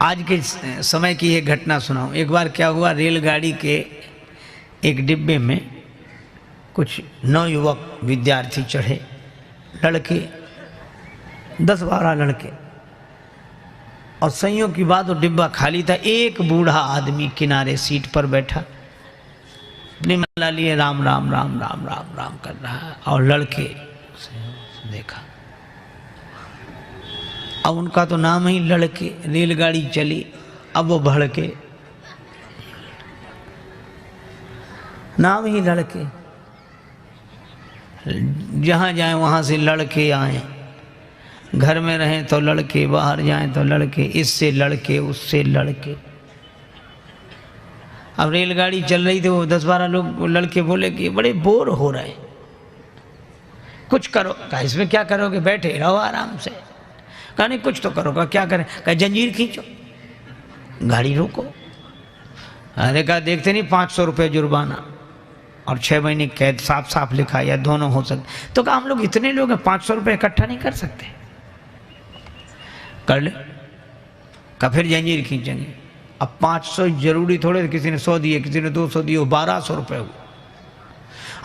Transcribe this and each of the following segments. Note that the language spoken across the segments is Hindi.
आज के समय की एक घटना सुनाऊं। एक बार क्या हुआ, रेलगाड़ी के एक डिब्बे में कुछ नवयुवक विद्यार्थी चढ़े, लड़के 10-12 लड़के, और संयोग की बात वो डिब्बा खाली था। एक बूढ़ा आदमी किनारे सीट पर बैठा अपनी माला लिए राम राम राम राम राम राम कर रहा है, और लड़के देखा। अब उनका तो नाम ही लड़के, रेलगाड़ी चली, अब वो भड़के, नाम ही लड़के, जहाँ जाए वहाँ से लड़के आए, घर में रहें तो लड़के, बाहर जाएं तो लड़के, इससे लड़के उससे लड़के। अब रेलगाड़ी चल रही थी, वो 10-12 लोग लड़के बोले कि बड़े बोर हो रहे, कुछ करो। कहा इसमें क्या करोगे, बैठे रहो आराम से। कहा नहीं कुछ तो करो। कहा क्या करें। कहा जंजीर खींचो, गाड़ी रोको। अरे कहा देखते नहीं 500 रुपये जुर्माना और 6 महीने कैद, साफ साफ लिखा, या दोनों हो सकते। तो कहा हम लोग इतने लोग हैं, 500 रुपये इकट्ठा नहीं कर सकते। कर ले। कहा फिर जंजीर खींचेंगे। अब 500 जरूरी थोड़े, किसी ने 100 दिए, किसी ने 200 दिए, 1200 रुपये हुए।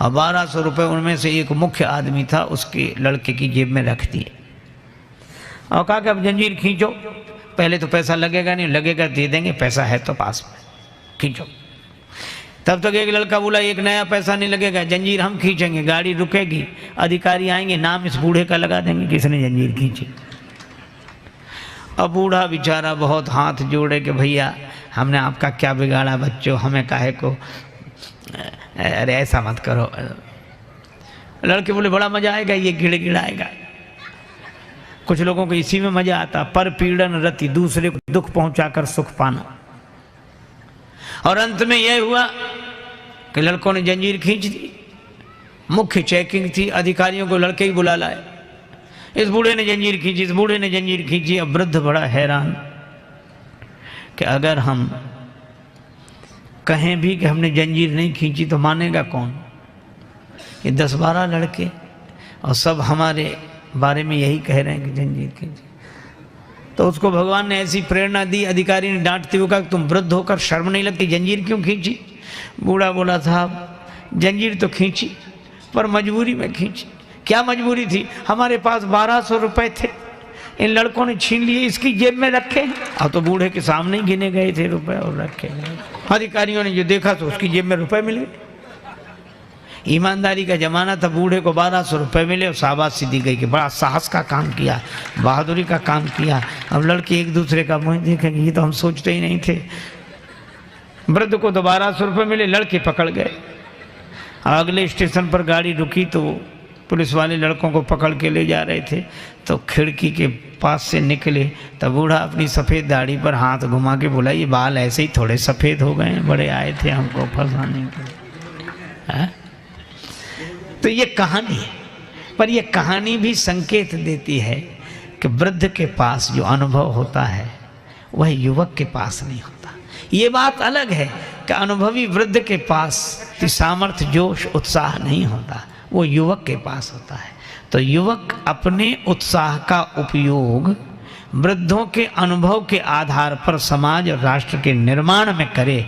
और 1200 रुपये उनमें से एक मुख्य आदमी था, उसके लड़के की जेब में रख दिए और कहा कि अब जंजीर खींचो। पहले तो पैसा लगेगा नहीं, लगेगा दे देंगे, पैसा है तो पास में, खींचो। तब तक एक लड़का बोला एक नया पैसा नहीं लगेगा, जंजीर हम खींचेंगे, गाड़ी रुकेगी, अधिकारी आएंगे, नाम इस बूढ़े का लगा देंगे किसने जंजीर खींची। अब बूढ़ा बेचारा बहुत हाथ जोड़े कि भैया हमने आपका क्या बिगाड़ा बच्चों, हमें काहे को, अरे ऐसा मत करो। लड़के बोले बड़ा मजा आएगा, ये गिड़गिड़ाएगा। कुछ लोगों को इसी में मजा आता, पर पीड़न रति, दूसरे को दुख पहुंचाकर सुख पाना। और अंत में यह हुआ कि लड़कों ने जंजीर खींच दी। मुख्य चेकिंग थी, अधिकारियों को लड़के ही बुला लाए। इस बूढ़े ने जंजीर खींची, इस बूढ़े ने जंजीर खींची। अब वृद्ध बड़ा हैरान कि अगर हम कहें भी कि हमने जंजीर नहीं खींची तो मानेगा कौन। ये 10-12 लड़के और सब हमारे बारे में यही कह रहे हैं कि जंजीर खींची। तो उसको भगवान ने ऐसी प्रेरणा दी, अधिकारी ने डांटते हुए कहा तुम वृद्ध होकर शर्म नहीं लगती, जंजीर क्यों खींची। बूढ़ा बोला साहब जंजीर तो खींची पर मजबूरी में खींची। क्या मजबूरी थी, हमारे पास 1200 रुपये थे, इन लड़कों ने छीन लिए, इसकी जेब में रखे। अब तो बूढ़े के सामने ही गिने गए थे रुपए और रखे गए। अधिकारियों ने जो देखा तो उसकी जेब में रुपए मिल गए। ईमानदारी का जमाना था, बूढ़े को 1200 रुपये मिले और शाबाशी दी गई कि बड़ा साहस का काम किया, बहादुरी का काम किया। अब लड़के एक दूसरे का मुँह देखेंगे, ये तो हम सोचते ही नहीं थे। वृद्ध को तो 1200 रुपये मिले, लड़के पकड़ गए। अगले स्टेशन पर गाड़ी रुकी तो पुलिस वाले लड़कों को पकड़ के ले जा रहे थे। तो खिड़की के पास से निकले तब बूढ़ा अपनी सफ़ेद दाढ़ी पर हाथ घुमा के बोला ये बाल ऐसे ही थोड़े सफ़ेद हो गए, बड़े आए थे हमको फंसाने के लिए। तो ये कहानी है, पर ये कहानी भी संकेत देती है कि वृद्ध के पास जो अनुभव होता है वह युवक के पास नहीं होता। ये बात अलग है कि अनुभवी वृद्ध के पास सामर्थ्य, जोश, उत्साह नहीं होता, वो युवक के पास होता है। तो युवक अपने उत्साह का उपयोग वृद्धों के अनुभव के आधार पर समाज और राष्ट्र के निर्माण में करे।